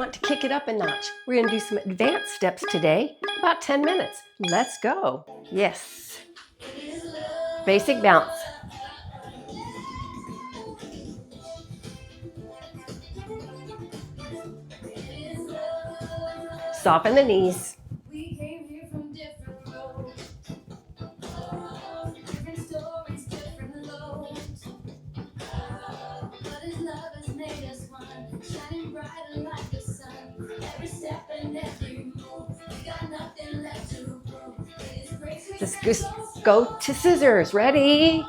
want to kick it up a notch. We're going to do some advanced steps today, about 10 minutes. Let's go. Yes. Basic bounce. Soften the knees. Just go to scissors. Ready?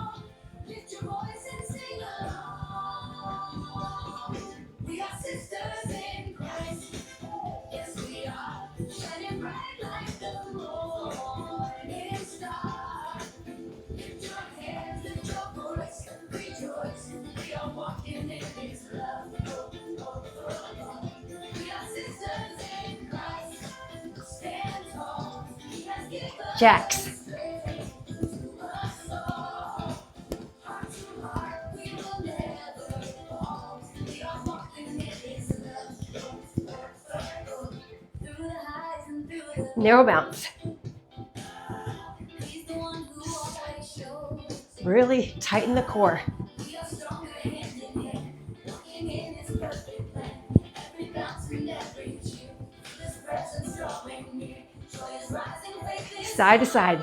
Jacks. Narrow bounce. Really tighten the core. Side to side.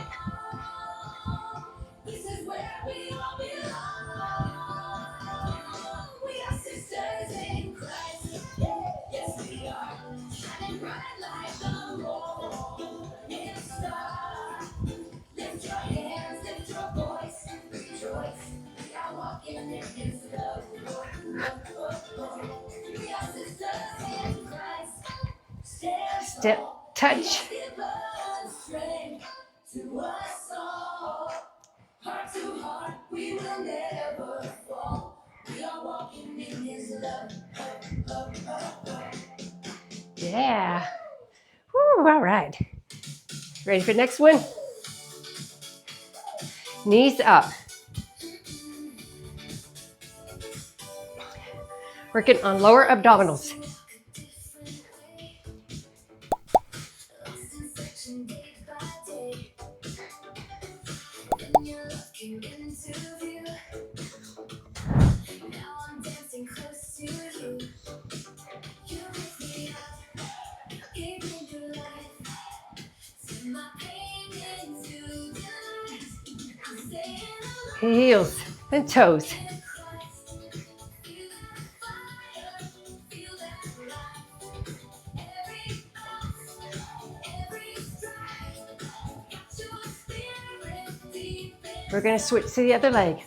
Step, touch. Yeah. Woo, all right. Ready for the next one? Knees up. Working on lower abdominals. Heels and toes. We're going to switch to the other leg.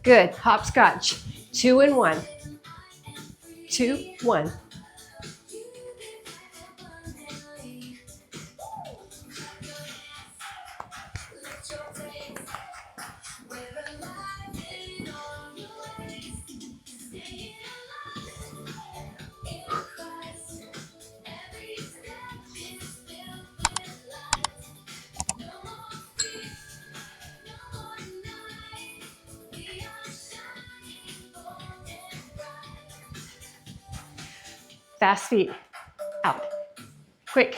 Good. Hopscotch. 2 and 1. 2, 1. Fast feet. Out. Quick.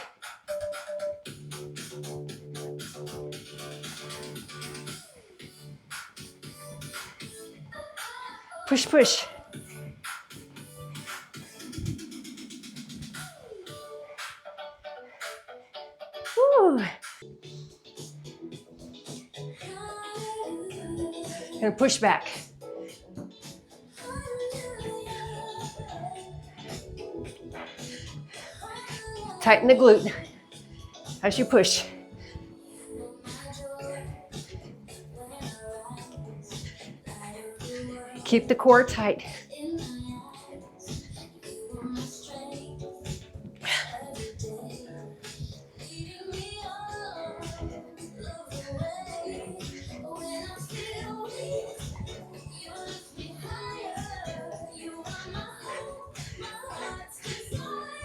Push, push. Woo. And push back. Tighten the glute as you push. Keep the core tight.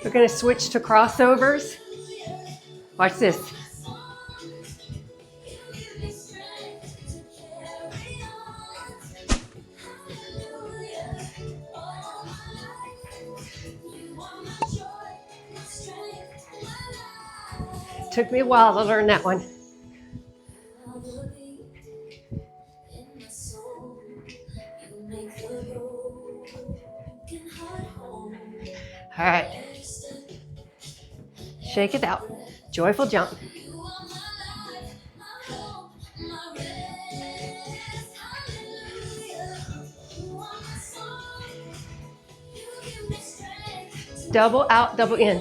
We're going to switch to crossovers. Watch this. Took me a while to learn that one. All right. Shake it out. Joyful jump. Double out, double in.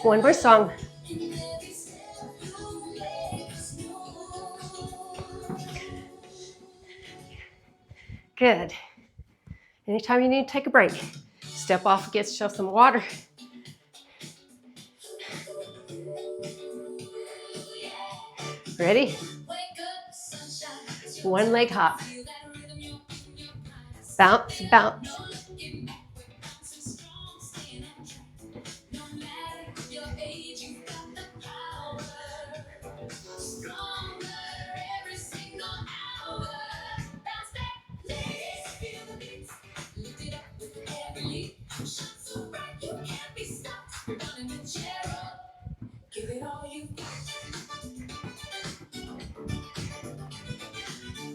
One more song. Good. Anytime you need to take a break, step off, get yourself some water. Ready? One leg hop. Bounce, bounce.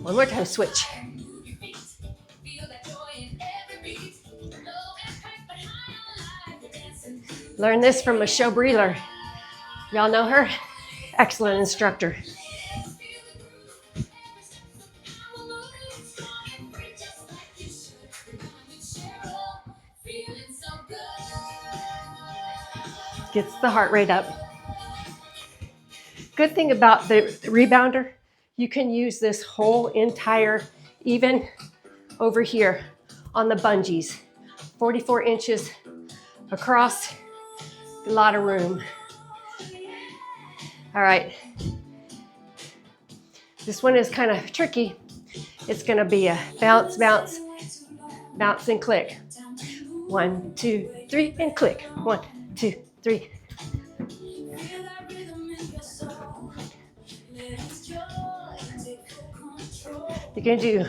One more time, switch. Learn this from Michelle Breeler. Y'all know her? Excellent instructor. Gets the heart rate up. Good thing about the rebounder, you can use this whole entire, even over here on the bungees. 44 inches across, a lot of room. All right. This one is kind of tricky. It's gonna be a bounce, bounce, bounce and click. 1, 2, 3, and click. 1, 2, 3. You're gonna do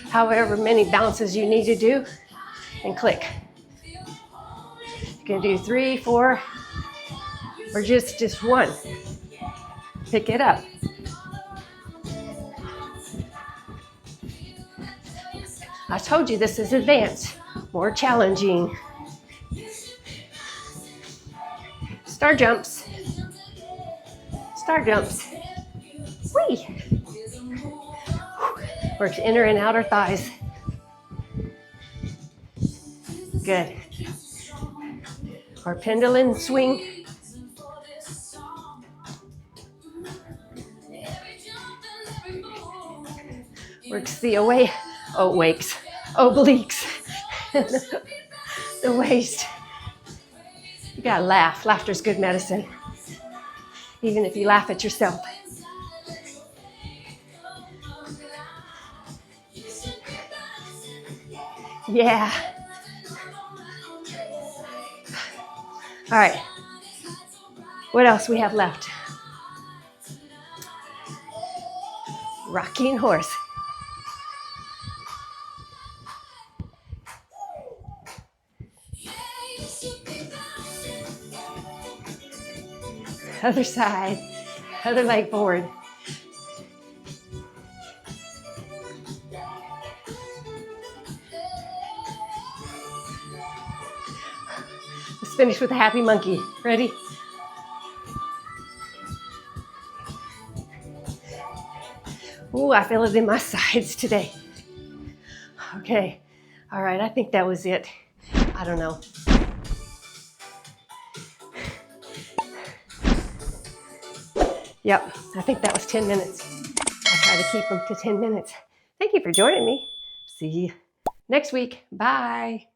however many bounces you need to do and click. You're gonna do 3, 4, or just one. Pick it up. I told you this is advanced, more challenging. Star jumps. Star jumps. Whee! Works inner and outer thighs. Good. Or pendulum swing. Works the obliques. The waist. You gotta laugh. Laughter's good medicine. Even if you laugh at yourself. Yeah. All right. What else we have left? Rocking horse. Other side, other leg forward. Let's finish with a happy monkey. Ready? Ooh, I feel it in my sides today. Okay. All right, I think that was it. I don't know. Yep, I think that was 10 minutes. I try to keep them to 10 minutes. Thank you for joining me. See you next week. Bye.